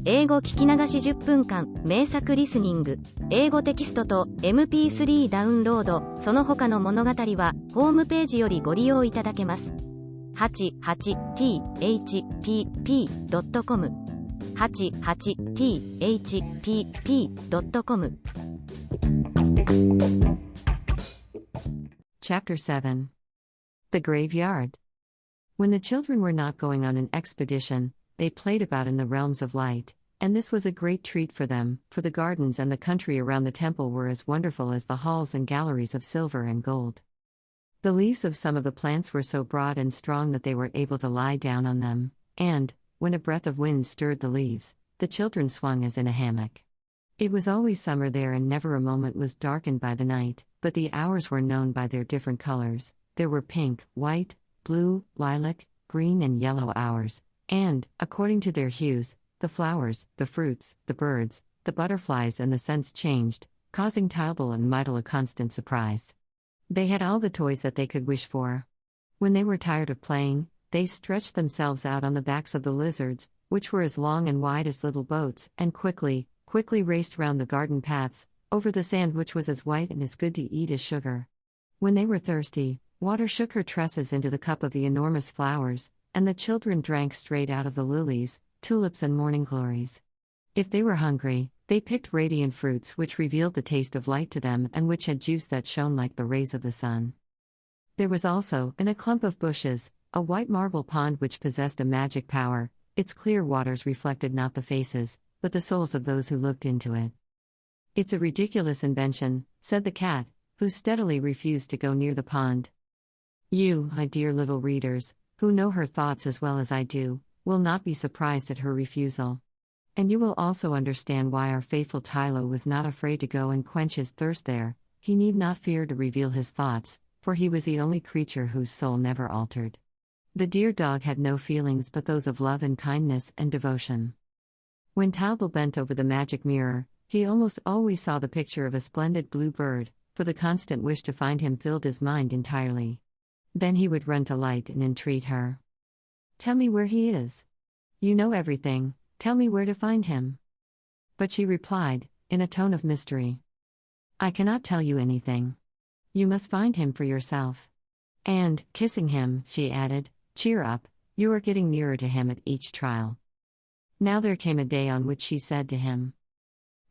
英語聞き流し10分間、名作リスニング、英語テキストと MP3 ダウンロード、その他の物語は、ホームページよりご利用いただけます。88thpp.com 88thpp.com Chapter 7 The Graveyard. When the children were not going on an expedition, they played about in the realms of light, and this was a great treat for them, for the gardens and the country around the temple were as wonderful as the halls and galleries of silver and gold. The leaves of some of the plants were so broad and strong that they were able to lie down on them, and, when a breath of wind stirred the leaves, the children swung as in a hammock. It was always summer there, and never a moment was darkened by the night, but the hours were known by their different colors. There were pink, white, blue, lilac, green and yellow hours, and, according to their hues, the flowers, the fruits, the birds, the butterflies and the scents changed, causing Tybal and Mydal a constant surprise. They had all the toys that they could wish for. When they were tired of playing, they stretched themselves out on the backs of the lizards, which were as long and wide as little boats, and quickly raced round the garden paths, over the sand which was as white and as good to eat as sugar. When they were thirsty, water shook her tresses into the cup of the enormous flowers, and the children drank straight out of the lilies, tulips and morning glories. If they were hungry, they picked radiant fruits which revealed the taste of light to them and which had juice that shone like the rays of the sun. There was also, in a clump of bushes, a white marble pond which possessed a magic power. Its clear waters reflected not the faces, but the souls of those who looked into it. "It's a ridiculous invention," said the cat, who steadily refused to go near the pond. You, my dear little readers, who know her thoughts as well as I do, will not be surprised at her refusal. And you will also understand why our faithful Tylo was not afraid to go and quench his thirst there. He need not fear to reveal his thoughts, for he was the only creature whose soul never altered. The dear dog had no feelings but those of love and kindness and devotion. When Tybal bent over the magic mirror, he almost always saw the picture of a splendid blue bird, for the constant wish to find him filled his mind entirely. Then he would run to Light and entreat her. "Tell me where he is. You know everything, tell me where to find him." But she replied, in a tone of mystery, "I cannot tell you anything. You must find him for yourself." And, kissing him, she added, "Cheer up, you are getting nearer to him at each trial." Now there came a day on which she said to him,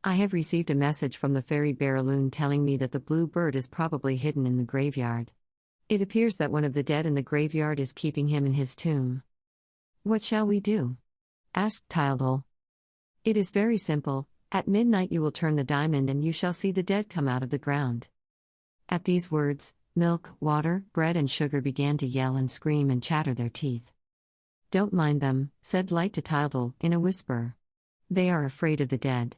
"I have received a message from the fairy Baraloon telling me that the blue bird is probably hidden in the graveyard. It appears that one of the dead in the graveyard is keeping him in his tomb." "What shall we do?" asked Tybal. "It is very simple. At midnight you will turn the diamond and you shall see the dead come out of the ground." At these words, milk, water, bread and sugar began to yell and scream and chatter their teeth. "Don't mind them," said Light to Tybal, in a whisper. "They are afraid of the dead."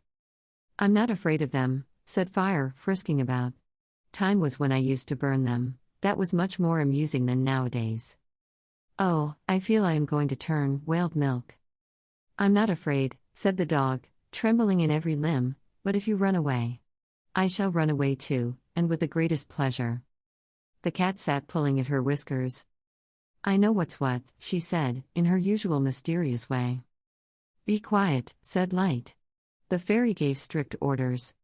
"I'm not afraid of them," said Fire, frisking about. "Time was when I used to burn them. That was much more amusing than nowadays." "Oh, I feel I am going to turn," wailed Milk. "I'm not afraid," said the dog, trembling in every limb, "but if you run away, I shall run away too, and with the greatest pleasure." The cat sat pulling at her whiskers. "I know what's what," she said, in her usual mysterious way. "Be quiet," said Light. The fairy gave strict orders.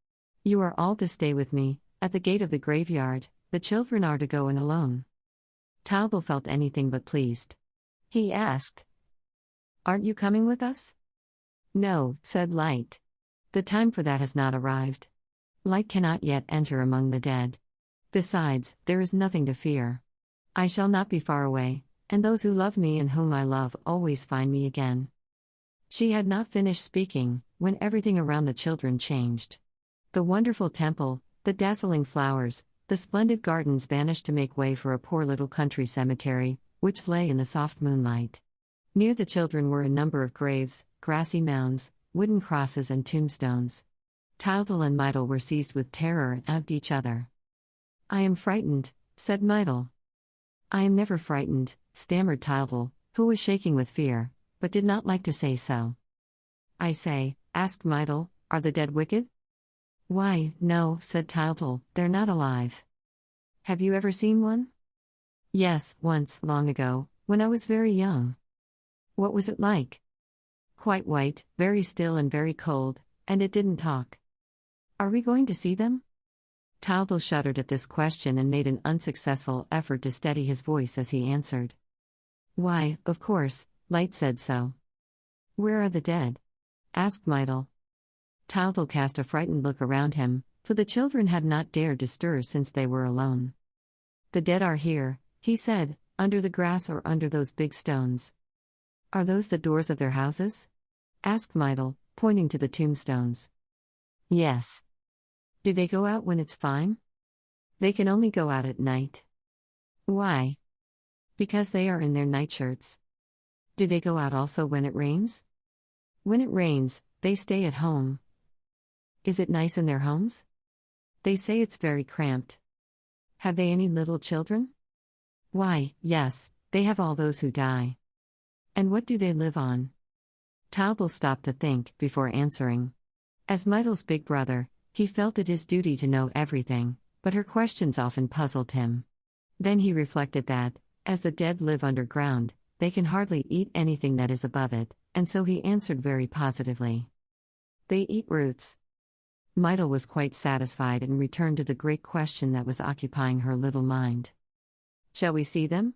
"You are all to stay with me, at the gate of the graveyard. The children are to go in alone." Tybal felt anything but pleased. He asked, "Aren't you coming with us?" "No," said Light. "The time for that has not arrived. Light cannot yet enter among the dead. Besides, there is nothing to fear. I shall not be far away, and those who love me and whom I love always find me again." She had not finished speaking, when everything around the children changed. The wonderful temple, the dazzling flowers, the splendid gardens vanished to make way for a poor little country cemetery, which lay in the soft moonlight. Near the children were a number of graves, grassy mounds, wooden crosses and tombstones. Tybal and Mydal were seized with terror and hugged each other. "I am frightened," said Mydal. "I am never frightened," stammered Tybal, who was shaking with fear, but did not like to say so. "I say," asked Mydal, "are the dead wicked?" "Why, no," said Tybal, "they're not alive." "Have you ever seen one?" "Yes, once, long ago, when I was very young." "What was it like?" Quite white, very still and very cold, and it didn't talk. Are we going to see them? Taldal shuddered at this question and made an unsuccessful effort to steady his voice as he answered. Why, of course, Light said so. Where are the dead? Asked Mydal. Taldal cast a frightened look around him, for the children had not dared to stir since they were alone. The dead are here, he said, under the grass or under those big stones. Are those the doors of their houses? Asked Mydal, pointing to the tombstones. Yes. Do they go out when it's fine? They can only go out at night. Why? Because they are in their nightshirts. Do they go out also when it rains? When it rains, they stay at home. Is it nice in their homes? They say it's very cramped. Have they any little children? Why, yes, they have all those who die. And what do they live on? Taldal stopped to think before answering. As Mydal's big brother, he felt it his duty to know everything, but her questions often puzzled him. Then he reflected that, as the dead live underground, they can hardly eat anything that is above it, and so he answered very positively. They eat roots. Mydal was quite satisfied and returned to the great question that was occupying her little mind. Shall we see them?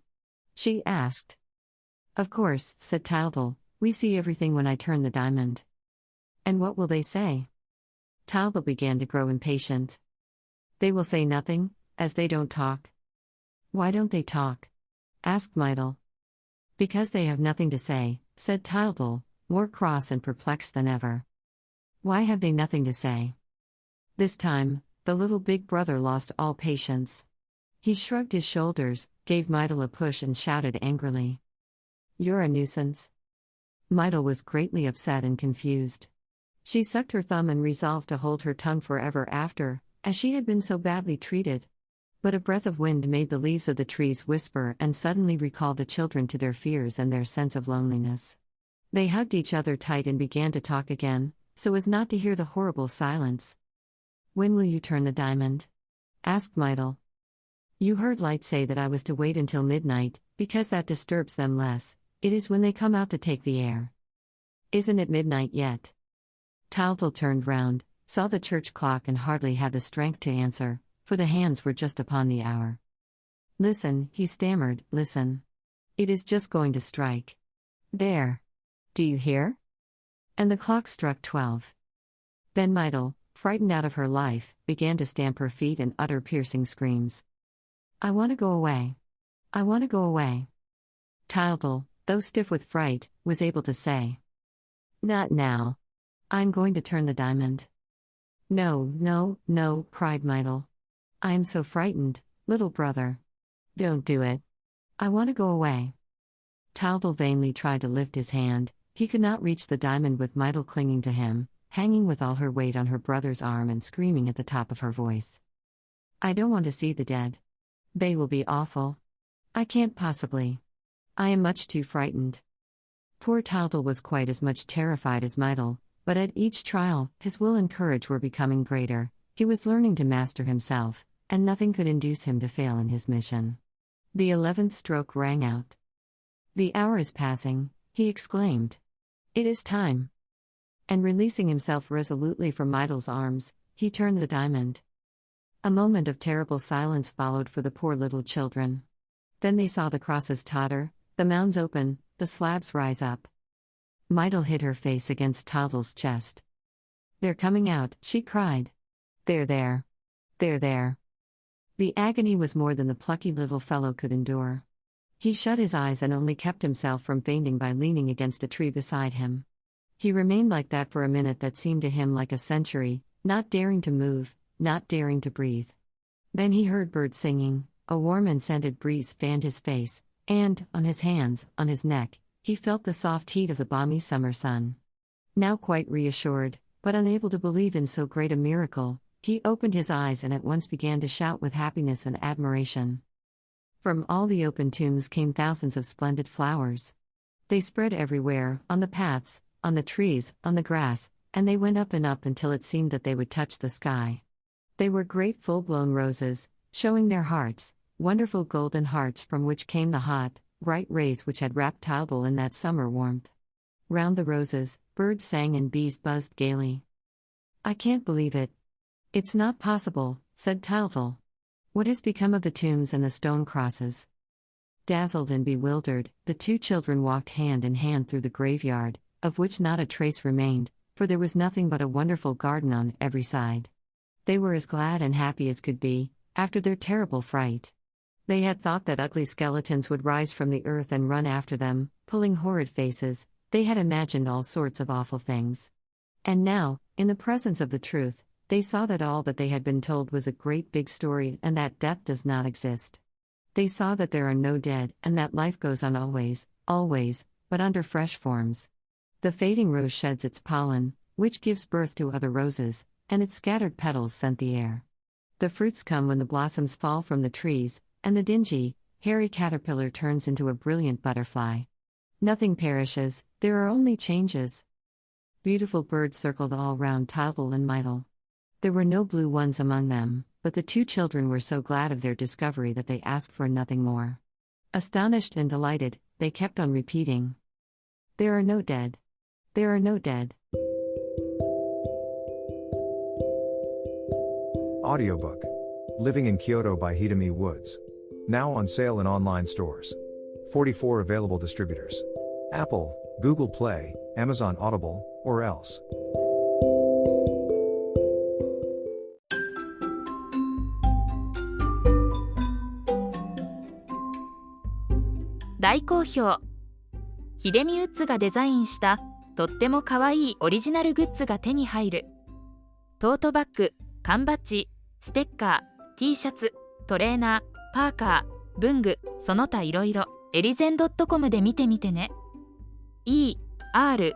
She asked. Of course, said Taldal, we see everything when I turn the diamond. And what will they say? Taldal began to grow impatient. They will say nothing, as they don't talk. Why don't they talk? Asked Mydal. Because they have nothing to say, said Taldal, more cross and perplexed than ever. Why have they nothing to say? This time, the little big brother lost all patience. He shrugged his shoulders, gave Mydal a push and shouted angrily. You're a nuisance. Mydal was greatly upset and confused. She sucked her thumb and resolved to hold her tongue forever after, as she had been so badly treated. But a breath of wind made the leaves of the trees whisper and suddenly recalled the children to their fears and their sense of loneliness. They hugged each other tight and began to talk again, so as not to hear the horrible silence. When will you turn the diamond? Asked Mydal. You heard Light say that I was to wait until midnight, because that disturbs them less. It is when they come out to take the air. Isn't it midnight yet? Taldal turned round, saw the church clock and hardly had the strength to answer, for the hands were just upon the hour. Listen, he stammered, listen. It is just going to strike. There. Do you hear? And the clock struck 12. Then Mydal, frightened out of her life, began to stamp her feet and utter piercing screams. I want to go away. I want to go away. Taldal, though stiff with fright, was able to say. Not now. I'm going to turn the diamond. No, no, no, cried Mydal. I am so frightened, little brother. Don't do it. I want to go away. Taldal vainly tried to lift his hand. He could not reach the diamond with Mydal clinging to him, hanging with all her weight on her brother's arm and screaming at the top of her voice. I don't want to see the dead. They will be awful. I can't possibly. I am much too frightened. Poor Taldal was quite as much terrified as Mydal, but at each trial, his will and courage were becoming greater. He was learning to master himself, and nothing could induce him to fail in his mission. The 11th stroke rang out. The hour is passing, he exclaimed. It is time. And releasing himself resolutely from Mydal's arms, he turned the diamond. A moment of terrible silence followed for the poor little children. Then they saw the crosses totter, the mounds open, the slabs rise up. Mydal hid her face against Taldal's chest. They're coming out, she cried. They're there. They're there. The agony was more than the plucky little fellow could endure. He shut his eyes and only kept himself from fainting by leaning against a tree beside him. He remained like that for a minute that seemed to him like a century, not daring to move, not daring to breathe. Then he heard birds singing, a warm and scented breeze fanned his face, and, on his hands, on his neck, he felt the soft heat of the balmy summer sun. Now quite reassured, but unable to believe in so great a miracle, he opened his eyes and at once began to shout with happiness and admiration. From all the open tombs came thousands of splendid flowers. They spread everywhere, on the paths, on the trees, on the grass, and they went up and up until it seemed that they would touch the sky. They were great full-blown roses, showing their hearts, wonderful golden hearts from which came the hot, bright rays which had wrapped Taldal in that summer warmth. Round the roses, birds sang and bees buzzed gaily. I can't believe it. It's not possible, said Taltal. What has become of the tombs and the stone crosses? Dazzled and bewildered, the two children walked hand in hand through the graveyard, of which not a trace remained, for there was nothing but a wonderful garden on every side. They were as glad and happy as could be, after their terrible fright. They had thought that ugly skeletons would rise from the earth and run after them, pulling horrid faces. They had imagined all sorts of awful things. And now, in the presence of the truth, they saw that all that they had been told was a great big story and that death does not exist. They saw that there are no dead and that life goes on always, always, but under fresh forms. The fading rose sheds its pollen, which gives birth to other roses, and its scattered petals scent the air. The fruits come when the blossoms fall from the trees, and the dingy, hairy caterpillar turns into a brilliant butterfly. Nothing perishes, there are only changes. Beautiful birds circled all round Taltal and Meitel. There were no blue ones among them, but the two children were so glad of their discovery that they asked for nothing more. Astonished and delighted, they kept on repeating, "There are no dead. There are no dead." Audiobook. Living in Kyoto by Hidemi Woods. Now on sale in online stores. 44 available distributors. Apple, Google Play, Amazon Audible, or else. 大好評。ヒデミウッズがデザインしたとってもかわいいオリジナルグッズが手に入る。トートバッグ、缶バッジ、ステッカー、T シャツ、トレーナー、パーカー、文具、その他いろいろ、エリゼン .com で見てみてね。erizen.com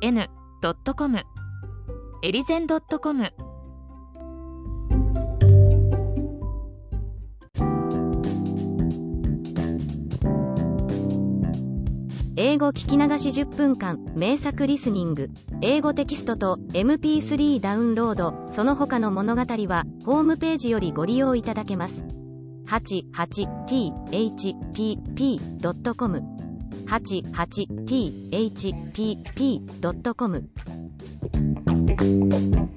erizen.com エリゼン .com。 英語聞き流し10分間名作リスニング。英語テキストと MP3 ダウンロード、その他の物語はホームページよりご利用いただけます。88thpp.com 88thpp.com